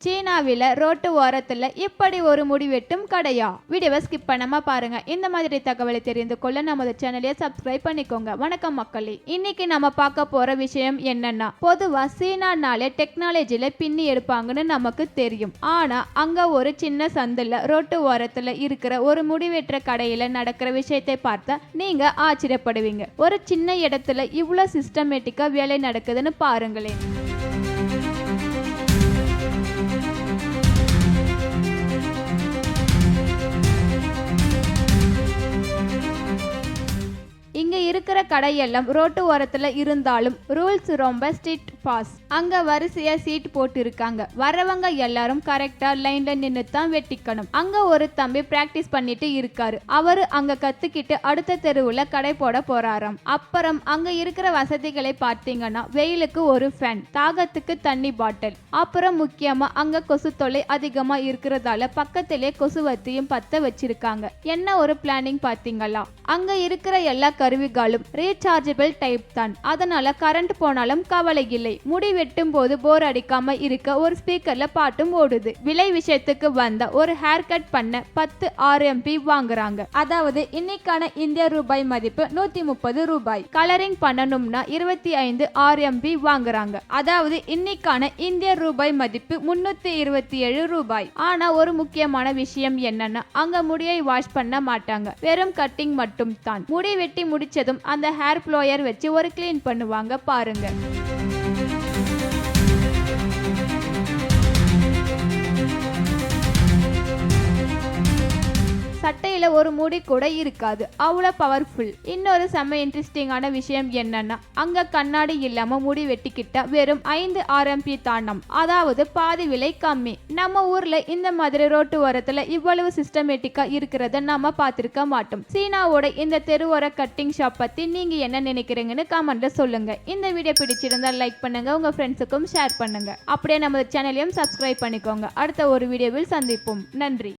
சீனாவில் ரோட்டு ஓரத்துல இப்படி ஒரு முடி வெட்டும் கடையா? வீடியோவை ஸ்கிப் பண்ணாம பாருங்க. இந்த மாதிரி தகவலை தெரிந்து கொள்ள நமது சேனலை சப்ஸ்கிரைப் பண்ணிக்கோங்க. வணக்கம் மக்களே, இன்னைக்கு நம்ம பார்க்க போற விஷயம் என்னன்னா, பொதுவா சீனானாலே டெக்னாலஜில பின்னி எடுப்பாங்கன்னு நமக்கு தெரியும். ஆனா அங்க ஒரு சின்ன சந்தில ரோட்டு ஓரத்துல இருக்கிற ஒரு முடி வெட்டுற கடையில நடக்கிற விஷயத்தை பார்த்தா நீங்க ஆச்சரியப்படுவீங்க. ஒரு சின்ன இடத்துல இவ்வளவு சிஸ்டமேட்டிக்கா வேலை நடக்குதுன்னு பாருங்களேன். இங்க இருக்கிற கடையெல்லாம் ரோட்டு ஓரத்துல இருந்தாலும் ரூல்ஸ் ரொம்ப ஸ்ட்ரிக்ட் பாஸ். அங்க வரிசையா சீட் போட்டு இருக்காங்க. வரவங்க எல்லாரும் கரெக்டா லைன்ல நின்று தான் வெட்டிக்கணும். அங்க ஒரு தம்பி பிராக்டிஸ் பண்ணிட்டு இருக்காரு. அவரு அங்க கத்துக்கிட்டு அடுத்த தெருவுல கடை போட போறாராம். அப்புறம் அங்க இருக்கிற வசதிகளை பார்த்தீங்கன்னா, வெயிலுக்கு ஒரு ஃபேன், தாகத்துக்கு தண்ணி பாட்டில், அப்புறம் முக்கியமா அங்க கொசு தொல்லை அதிகமா இருக்கிறதால பக்கத்திலே கொசுவத்தியும் பத்த வச்சிருக்காங்க. என்ன ஒரு பிளானிங் பாத்தீங்களா? அங்க இருக்கிற எல்லா கருவிகளும் ரீசார்ஜபிள் டைப் தான். அதனால கரண்ட் போனாலும் கவலை இல்லை. முடி வெட்டும் போது போர் அடிக்காம இருக்க ஒரு ஸ்பீக்கர்ல பாட்டும் ஓடுது. விலை விஷயத்துக்கு வந்த ஒரு ஹேர் கட் பண்ண 10 RMB வாங்குறாங்க. அதாவது இன்னைக்கான இந்திய ரூபாய் மதிப்பு 130 ரூபாய். கலரிங் பண்ணணும்னா 25 RMB வாங்குறாங்க. அதாவது இன்னைக்கான இந்திய ரூபாய் மதிப்பு 327 ரூபாய். ஆனா ஒரு முக்கியமான விஷயம் என்னன்னா, அங்க முடியை வாஷ் பண்ண மாட்டாங்க. வெறும் கட்டிங் மட்டும் தான். முடி வெட்டி முடிச்சதும் அந்த ஹேர் ப்ளோயர் வச்சு ஒரு கிளீன் பண்ணுவாங்க பாருங்க. சட்டையில ஒரு முடி கூட இருக்காது, அவ்வளோ பவர்ஃபுல். இன்னொரு செம்ம இன்ட்ரெஸ்டிங்கான விஷயம் என்னன்னா, அங்க கண்ணாடி இல்லாம முடி வெட்டிக்கிட்ட வெறும் 5 RMB தானம். அதாவது பாதி விலை கம்மி. நம்ம ஊர்ல இந்த மாதிரி ரோட்டு ஓரத்துல இவ்வளவு சிஸ்டமேட்டிக்கா இருக்கிறத நம்ம பார்த்திருக்க மாட்டோம். சீனாவோட இந்த தெருவோர கட்டிங் ஷாப் பத்தி நீங்க என்ன நினைக்கிறீங்கன்னு கமெண்ட்ல சொல்லுங்க. இந்த வீடியோ பிடிச்சிருந்தா லைக் பண்ணுங்க, உங்க ஃப்ரெண்ட்ஸுக்கும் ஷேர் பண்ணுங்க. அப்படியே நம்ம சேனலையும் சப்ஸ்கிரைப் பண்ணிக்கோங்க. அடுத்த ஒரு வீடியோவில் சந்திப்போம். நன்றி.